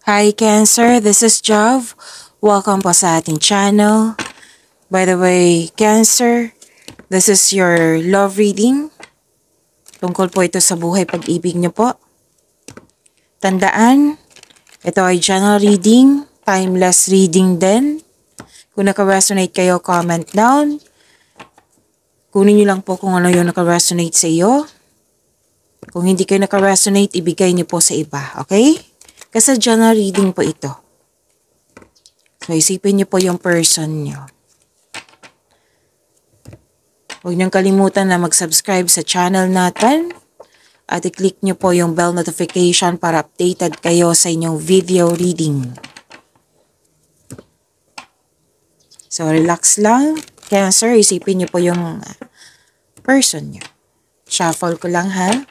Hi Cancer, this is Jov. Welcome po sa ating channel. By the way, Cancer, this is your love reading. Tungkol po ito sa buhay pag-ibig niyo po. Tandaan, ito ay general reading, timeless reading din. Kung naka-resonate kayo, comment down. Kunin niyo lang po kung ano yung naka-resonate sa iyo. Kung hindi kayo naka-resonate, ibigay niyo po sa iba, okay? Kasi general reading po ito. So, isipin niyo po yung person niyo. Huwag niyong kalimutan na mag-subscribe sa channel natin. At i-click niyo po yung bell notification para updated kayo sa inyong video reading. So, relax lang. Cancer, isipin niyo po yung person niyo. Shuffle ko lang ha.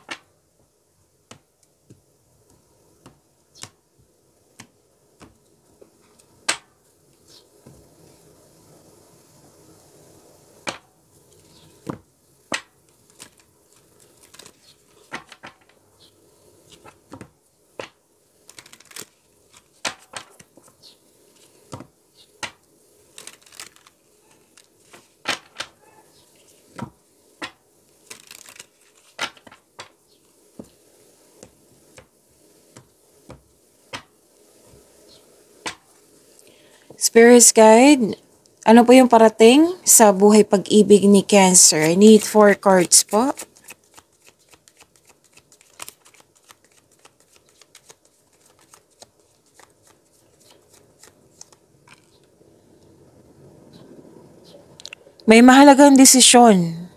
Spirit's Guide, ano po yung parating sa buhay pag-ibig ni Cancer? I need 4 cards po. May mahalagang desisyon.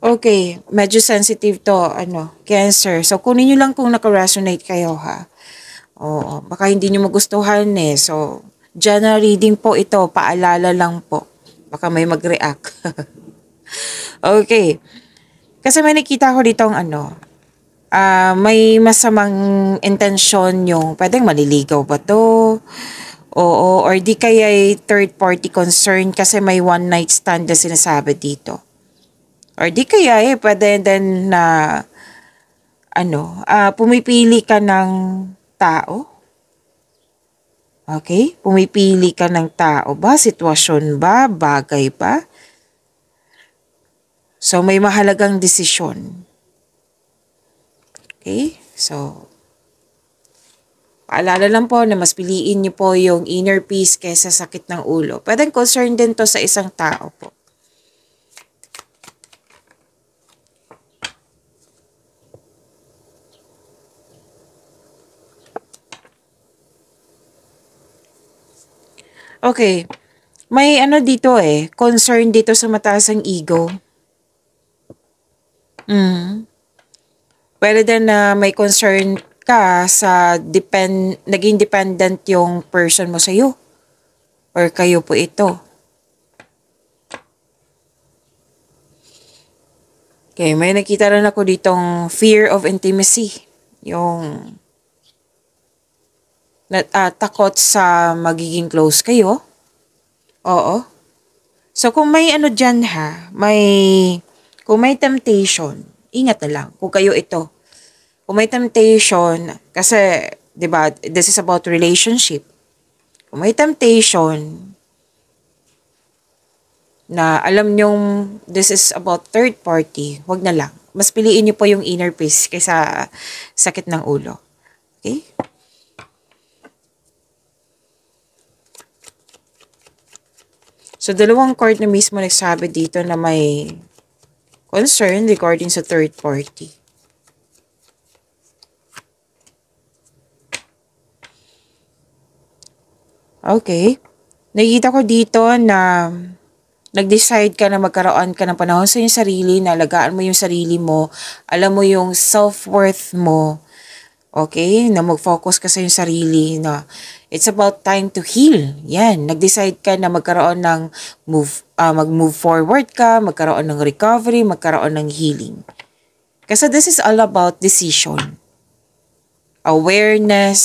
Okay, medyo sensitive to, Cancer. So, kunin nyo lang kung naka-resonate kayo, ha? Oo, baka hindi nyo magustuhan eh. So, general reading po ito, paalala lang po. Baka may mag-react. Okay. Kasi may nakita ko ditong may masamang intensyon yung, pwedeng maliligaw ba to? Oo, or di kaya third party concern kasi may one night stand na sinasabi dito. Or di kaya pwede din na, pumipili ka ng tao. Okay? Pumipili ka ng tao ba? Sitwasyon ba? Bagay ba? So, may mahalagang desisyon. Okay? So, paalala lang po na mas piliin niyo po yung inner peace kaysa sakit ng ulo. Pwedeng concern din to sa isang tao po. Okay. May dito concern dito sa mataas ang ego. Pwede din na may concern ka sa naging dependent yung person mo sa'yo. Or kayo po ito. Okay, may nakita rin ako ditong fear of intimacy. Yung takot sa magiging close kayo. Oo. So, kung may dyan kung may temptation, ingat na lang kung kayo ito. Kung may temptation, kasi, di ba, this is about relationship. Kung may temptation, na alam nyong this is about third party, wag na lang. Mas piliin nyo po yung inner peace kaysa sakit ng ulo. Okay? So, dalawang card na mismo nagsabi dito na may concern regarding sa third party. Okay. Nakikita ko dito na nag-decide ka na magkaroon ka ng panahon sa iyong sarili, na alagaan mo yung sarili mo, alam mo yung self-worth mo, okay? Na mag-focus ka sa iyong sarili, na it's about time to heal. Yan, nag-decide ka na magkaroon ng mag-move forward ka, magkaroon ng recovery, magkaroon ng healing. Kasi this is all about decision. Awareness,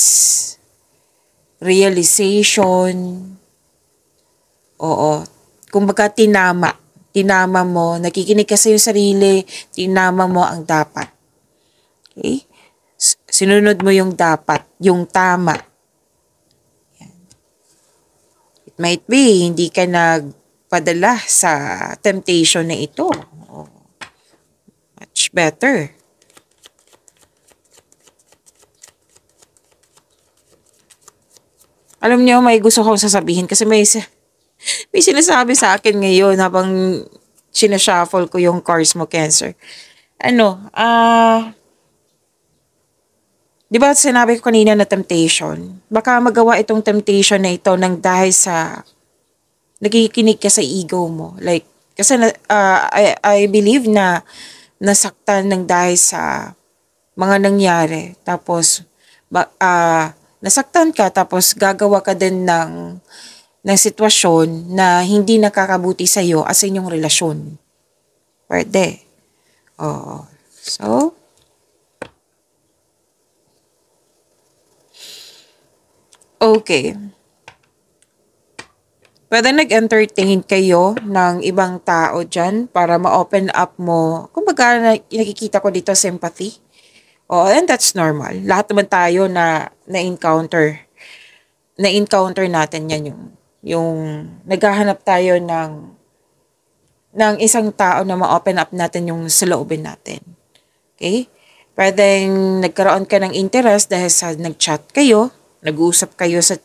realization, oo. Kumbaga tinama mo, nakikinig ka sa iyong sarili, tinama mo ang dapat. Okay? Sinunod mo yung dapat, yung tama. It might be, hindi ka nagpadala sa temptation na ito. Oh, much better. Alam niyo, may gusto kong sasabihin kasi may sinasabi sa akin ngayon habang sinashuffle ko yung cards mo, Cancer. Di ba sinabi ko kanina na temptation? Baka magawa itong temptation na ito nang dahil sa nakikinig ka sa ego mo. Like, kasi I believe na nasaktan ng dahil sa mga nangyari. Tapos, nasaktan ka tapos gagawa ka din ng sitwasyon na hindi nakakabuti sa iyo as inyong relasyon. Pwede. Oo. So, okay. Pwede nag-entertain kayo ng ibang tao dyan para ma-open up mo. Kumbaga, nakikita ko dito sympathy. Oh, and that's normal. Lahat naman tayo na-encounter natin yan yung naghahanap tayo ng isang tao na ma-open up natin yung saloobin natin. Okay? Pwedeng nagkaroon ka ng interest dahil sa nag-chat kayo, nag-uusap kayo sa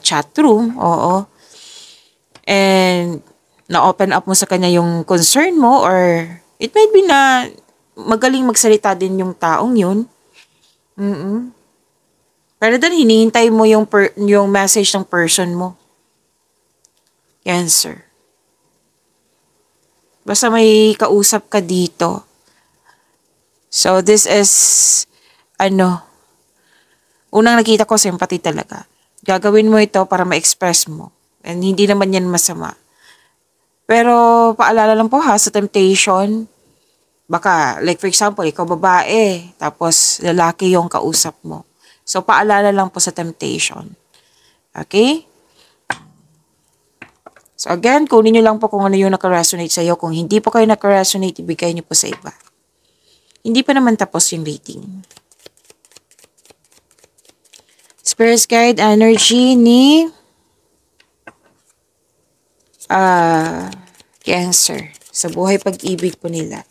chat room, oo. And na-open up mo sa kanya yung concern mo or it might be na magaling magsalita din yung taong yun. Pero doon, hinihintay mo yung message ng person mo. Cancer. Basta may kausap ka dito. So, this is, unang nakita ko, sympathy talaga. Gagawin mo ito para ma-express mo. And hindi naman yan masama. Pero, paalala lang po ha, sa temptation, baka, like for example, ikaw babae, tapos lalaki yung kausap mo. So, paalala lang po sa temptation. Okay? So, again, kunin nyo lang po kung ano yung nakaresonate sa iyo. Kung hindi po kayo nakaresonate, ibigay nyo po sa iba. Hindi pa naman tapos yung rating. Spirit Guide Energy ni Cancer. Sa buhay pag-ibig po nila.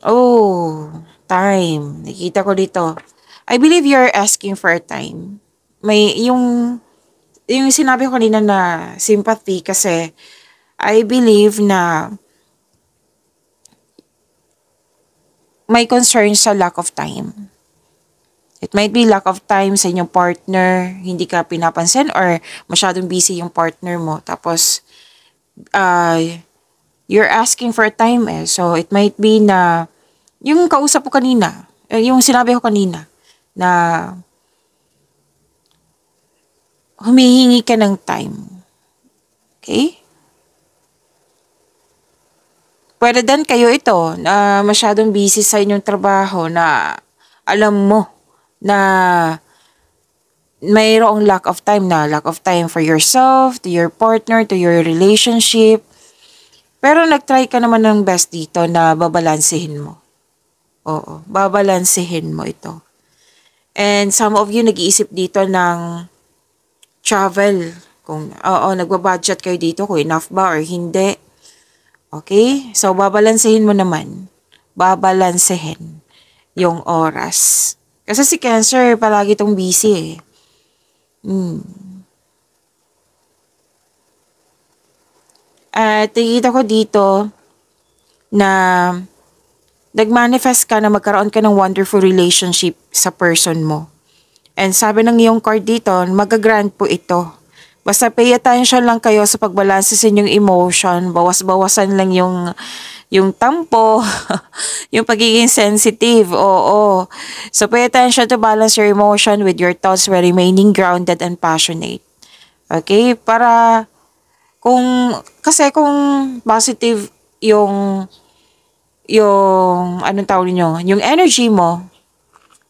Oh, time. Nakita ko dito. I believe you're asking for a time. May yung sinabi ko kanina na sympathy kasi I believe na may concern sa lack of time. It might be lack of time sa inyong partner, hindi ka pinapansin or masyadong busy yung partner mo. Tapos, you're asking for a time eh. So, it might be na yung kausap ko kanina, yung sinabi ko kanina, na humihingi ka ng time. Okay? Pwede din kayo ito na masyadong busy sa inyong trabaho na alam mo na mayroong lack of time for yourself, to your partner, to your relationship. Pero nag-try ka naman ng best dito na babalansehin mo. Oo, babalansehin mo ito. And some of you nag-iisip dito ng travel. Kung nagbabudget kayo dito, kung enough ba or hindi. Okay? So, babalansehin mo naman. Babalansehin yung oras. Kasi si Cancer, palagi itong busy eh. At nakikita ko dito na nag-manifest ka na magkaroon ka ng wonderful relationship sa person mo. And sabi ng iyong card dito, magagrant po ito. Basta pay attention lang kayo sa pagbalanse sa inyong emotion. Bawas-bawasan lang yung tampo, yung pagiging sensitive. Oo. So pay attention to balance your emotion with your thoughts while remaining grounded and passionate. Okay? Kasi kung positive yung anong tawag niyo, yung energy mo,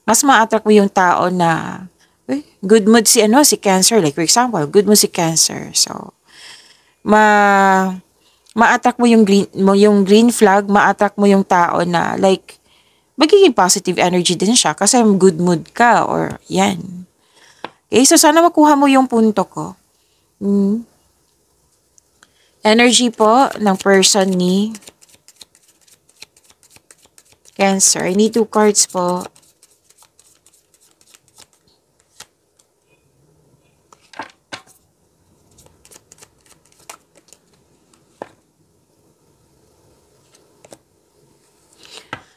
mas ma-attract mo yung tao na good mood si Cancer. Like for example, good mood si Cancer. So, ma-attract mo yung green flag, ma-attract mo yung tao na like magiging positive energy din siya kasi good mood ka or yan. Okay, so sana makuha mo yung punto ko. Energy po ng person ni Cancer. I need 2 cards po.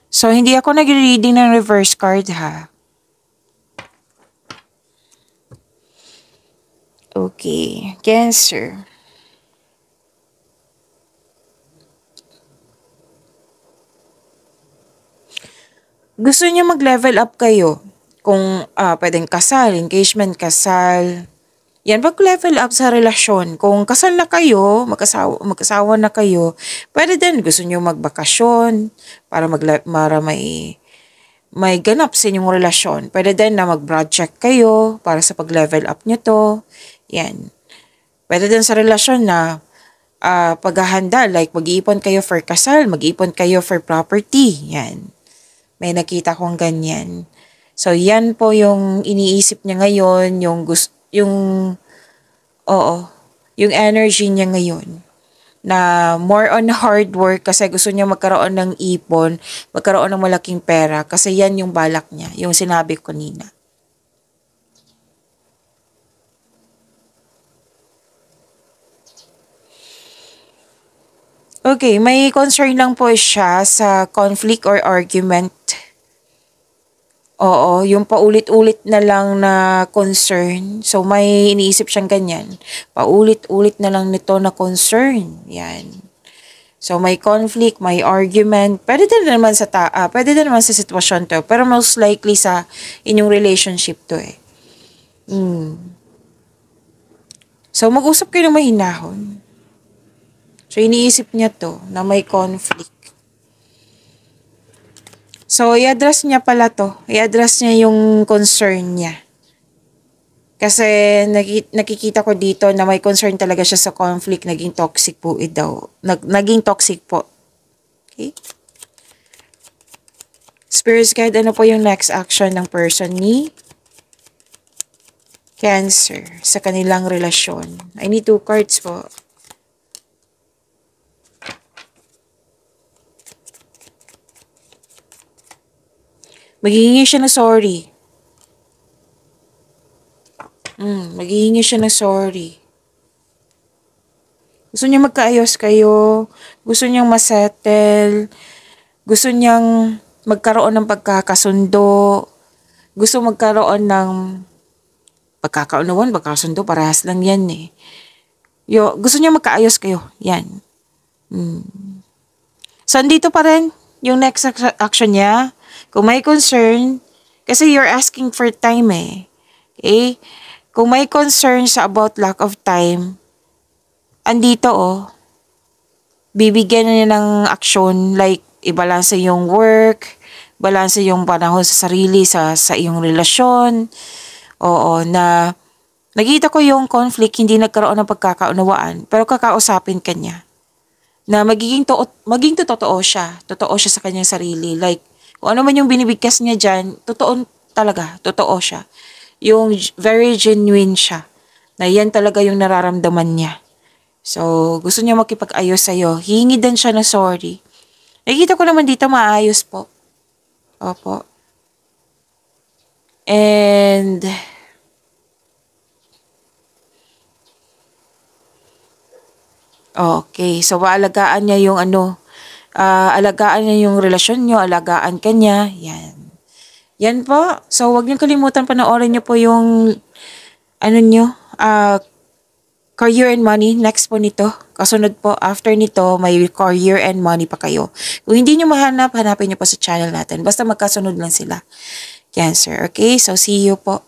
So, hindi ako nag-reading ng reverse card ha. Okay, Cancer. Gusto niyo mag-level up kayo. Kung pwedeng kasal, engagement, kasal. Yan, mag-level up sa relasyon. Kung kasal na kayo, mag-asawa na kayo, pwede din gusto niyo magbakasyon para may ganap sa inyong relasyon. Pwede din na mag-project kayo para sa pag-level up nyo to. Yan. Pwede din sa relasyon na paghahanda, like mag-iipon kayo for kasal, mag-iipon kayo for property. Yan. May nakita kong ganyan. So, yan po yung iniisip niya ngayon, yung energy niya ngayon. Na more on hard work kasi gusto niya magkaroon ng ipon, magkaroon ng malaking pera kasi yan yung balak niya, yung sinabi ko kanina. Okay, may concern lang po siya sa conflict or argument. Oo, yung paulit-ulit na lang na concern. So, may iniisip siyang ganyan. Paulit-ulit na lang nito na concern. Yan. So, may conflict, may argument. Pwede din naman sa sitwasyon to. Pero most likely sa inyong relationship to eh. So, mag-usap kayo ng mahinahon. So, iniisip niya to na may conflict. So, i-address niya pala to. I-address niya yung concern niya. Kasi nakikita ko dito na may concern talaga siya sa conflict. Naging toxic po daw. Naging toxic po. Okay? Spirit guide, ano po yung next action ng person ni Cancer sa kanilang relasyon? I need 2 cards po. Maghihingi siya ng sorry. Maghihingi siya ng sorry. Gusto niya magkaayos kayo. Gusto niyang masettle. Gusto niyang magkaroon ng pagkakasundo. Gusto magkaroon ng pagkakaunawan, pagkakasundo. Parehas lang yan eh. Gusto niya magkaayos kayo. Yan. So, andito pa rin yung next action niya. Kung may concern, kasi you're asking for time eh. Okay? Kung may concern sa about lack of time, andito bibigyan na niya ng action like i-balance yung work, balance yung panahon sa sarili, sa iyong relasyon. Oo, na nakita ko yung conflict, hindi nagkaroon ng pagkakaunawaan, pero kakausapin ka niya. Na maging totoo siya. Totoo siya sa kanyang sarili. Like, kung ano man yung binibigkas niya dyan, totoo siya. Yung very genuine siya. Na yan talaga yung nararamdaman niya. So, gusto niya makipag-ayos sa'yo. Hihingi din siya ng sorry. Nakikita ko naman dito maayos po. Opo. And okay, so alagaan niya yung alagaan niya yung relasyon niyo, alagaan ka niya, yan. Yan po. So, wag niyo kalimutan, panoorin niyo po yung career and money. Next po nito. Kasunod po, after nito, may career and money pa kayo. Kung hindi niyo mahanap, hanapin niyo po sa channel natin. Basta magkasunod lang sila. Cancer. Okay? So, see you po.